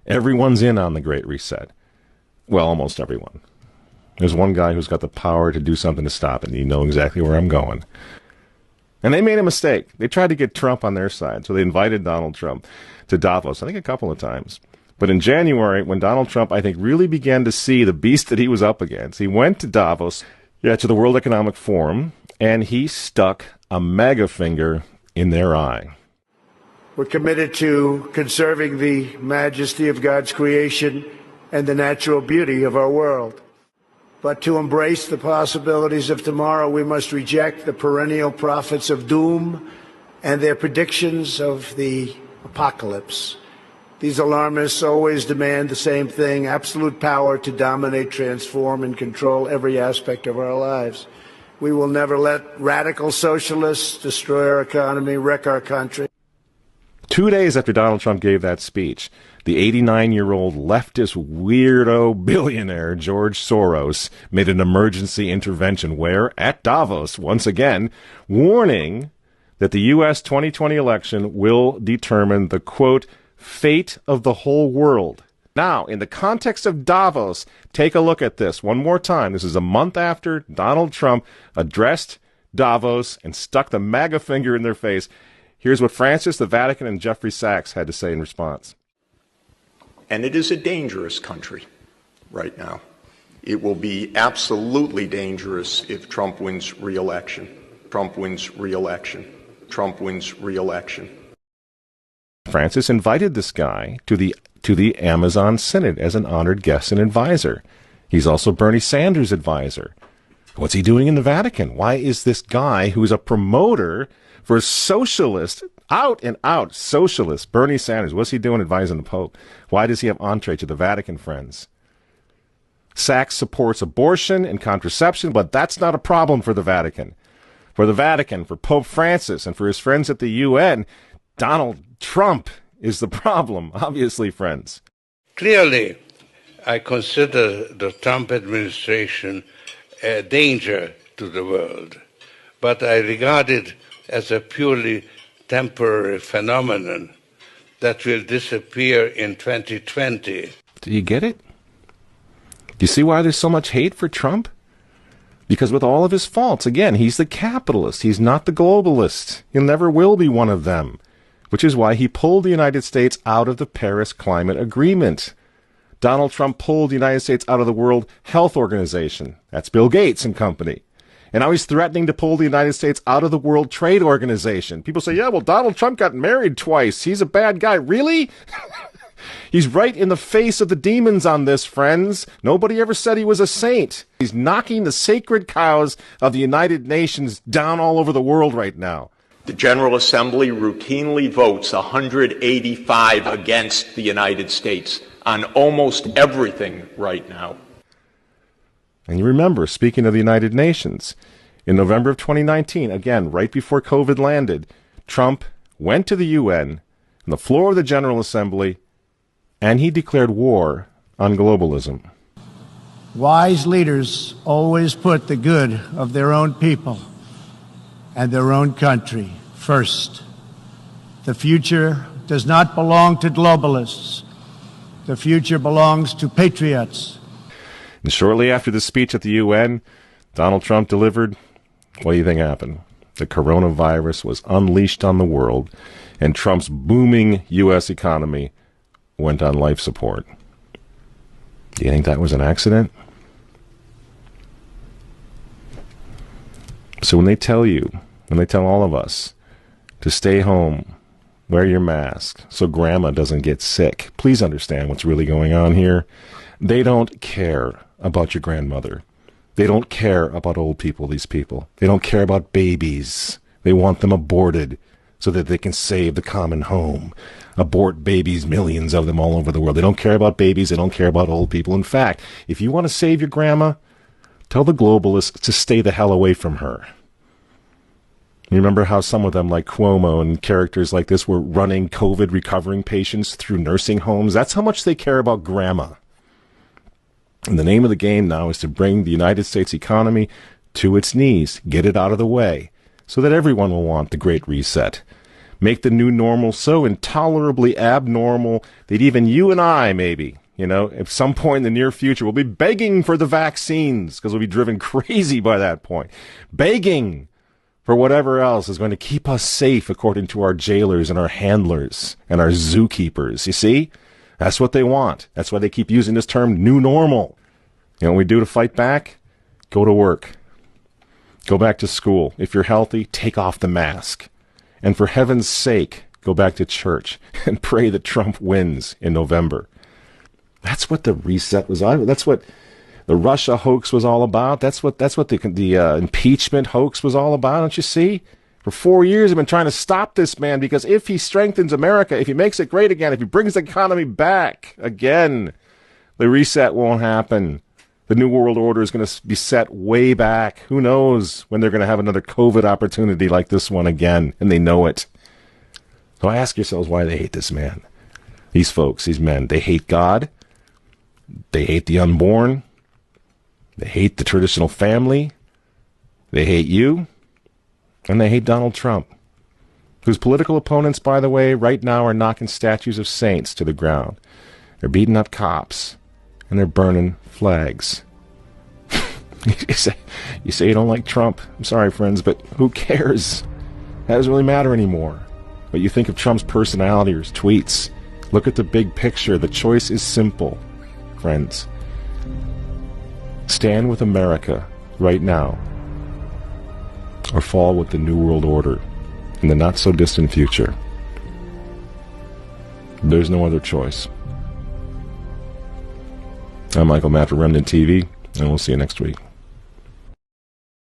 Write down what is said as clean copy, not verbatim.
Everyone's in on the Great Reset. Well, almost everyone. There's one guy who's got the power to do something to stop it, and you know exactly where I'm going. And they made a mistake. They tried to get Trump on their side, so they invited Donald Trump to Davos, I think a couple of times. But in January, when Donald Trump, I think, really began to see the beast that he was up against, he went to Davos, to the World Economic Forum, and he stuck a mega finger in their eye. We're committed to conserving the majesty of God's creation and the natural beauty of our world. But to embrace the possibilities of tomorrow, we must reject the perennial prophets of doom and their predictions of the apocalypse. These alarmists always demand the same thing: absolute power to dominate, transform, and control every aspect of our lives. We will never let radical socialists destroy our economy, wreck our country. 2 days after Donald Trump gave that speech, the 89-year-old leftist weirdo billionaire George Soros made an emergency intervention where, at Davos, once again, warning that the U.S. 2020 election will determine the, quote, fate of the whole world. Now, in the context of Davos, take a look at this one more time. This is a month after Donald Trump addressed Davos and stuck the MAGA finger in their face. Here's what Francis, the Vatican, and Jeffrey Sachs had to say in response. And it is a dangerous country right now. It will be absolutely dangerous if Trump wins re-election. Trump wins re-election. Trump wins re-election. Francis invited this guy to the Amazon Synod as an honored guest and advisor. He's also Bernie Sanders' advisor. What's he doing in the Vatican? Why is this guy who's a promoter for socialist, out and out socialist, Bernie Sanders, what's he doing advising the Pope? Why does he have entree to the Vatican, friends? Sachs supports abortion and contraception, but that's not a problem for the Vatican. For the Vatican, for Pope Francis, and for his friends at the UN, Donald Trump is the problem, obviously, friends. Clearly, I consider the Trump administration a danger to the world, but I regard it as a purely temporary phenomenon that will disappear in 2020. Do you get it? Do you see why there's so much hate for Trump? Because with all of his faults, again, he's the capitalist. He's not the globalist. He never will be one of them, which is why he pulled the United States out of the Paris Climate Agreement. Donald Trump pulled the United States out of the World Health Organization. That's Bill Gates and company. And now he's threatening to pull the United States out of the World Trade Organization. People say, yeah, well, Donald Trump got married twice. He's a bad guy. Really? He's right in the face of the demons on this, friends. Nobody ever said he was a saint. He's knocking the sacred cows of the United Nations down all over the world right now. The General Assembly routinely votes 185 against the United States on almost everything right now. And you remember, speaking of the United Nations, in November of 2019, again, right before COVID landed, Trump went to the UN on the floor of the General Assembly, and he declared war on globalism. Wise leaders always put the good of their own people and their own country first. The future does not belong to globalists. The future belongs to patriots. And shortly after the speech at the UN, Donald Trump delivered, what do you think happened? The coronavirus was unleashed on the world, and Trump's booming U.S. economy went on life support. Do you think that was an accident? So when they tell all of us to stay home, wear your mask so grandma doesn't get sick, please understand what's really going on here. They don't care about your grandmother. They don't care about old people, these people. They don't care about babies. They want them aborted so that they can save the common home. Abort babies, millions of them all over the world. They don't care about babies. They don't care about old people. In fact, if you want to save your grandma, tell the globalists to stay the hell away from her. You remember how some of them, like Cuomo and characters like this, were running COVID recovering patients through nursing homes? That's how much they care about grandma. And the name of the game now is to bring the United States economy to its knees, get it out of the way, so that everyone will want the Great Reset. Make the new normal so intolerably abnormal that even you and I, maybe, at some point in the near future, will be begging for the vaccines because we'll be driven crazy by that point. Begging for whatever else is going to keep us safe according to our jailers and our handlers and our zookeepers. You see? That's what they want. That's why they keep using this term, new normal. You know what we do to fight back? Go to work. Go back to school. If you're healthy, take off the mask. And for heaven's sake, go back to church and pray that Trump wins in November. That's what the reset was. That's what the Russia hoax was all about. That's what the impeachment hoax was all about. Don't you see? For 4 years, I've been trying to stop this man because if he strengthens America, if he makes it great again, if he brings the economy back again, the reset won't happen. The New World Order is going to be set way back. Who knows when they're going to have another COVID opportunity like this one again, and they know it. So ask yourselves why they hate this man. These folks, these men, they hate God. They hate the unborn. They hate the traditional family. They hate you. And they hate Donald Trump, whose political opponents, by the way, right now are knocking statues of saints to the ground. They're beating up cops, and they're burning flags. You say you don't like Trump. I'm sorry, friends, but who cares? That doesn't really matter anymore. What you think of Trump's personality or his tweets. Look at the big picture. The choice is simple, friends. Stand with America right now, or fall with the New World Order in the not-so-distant future. There's no other choice. I'm Michael Matt for Remnant TV, and we'll see you next week.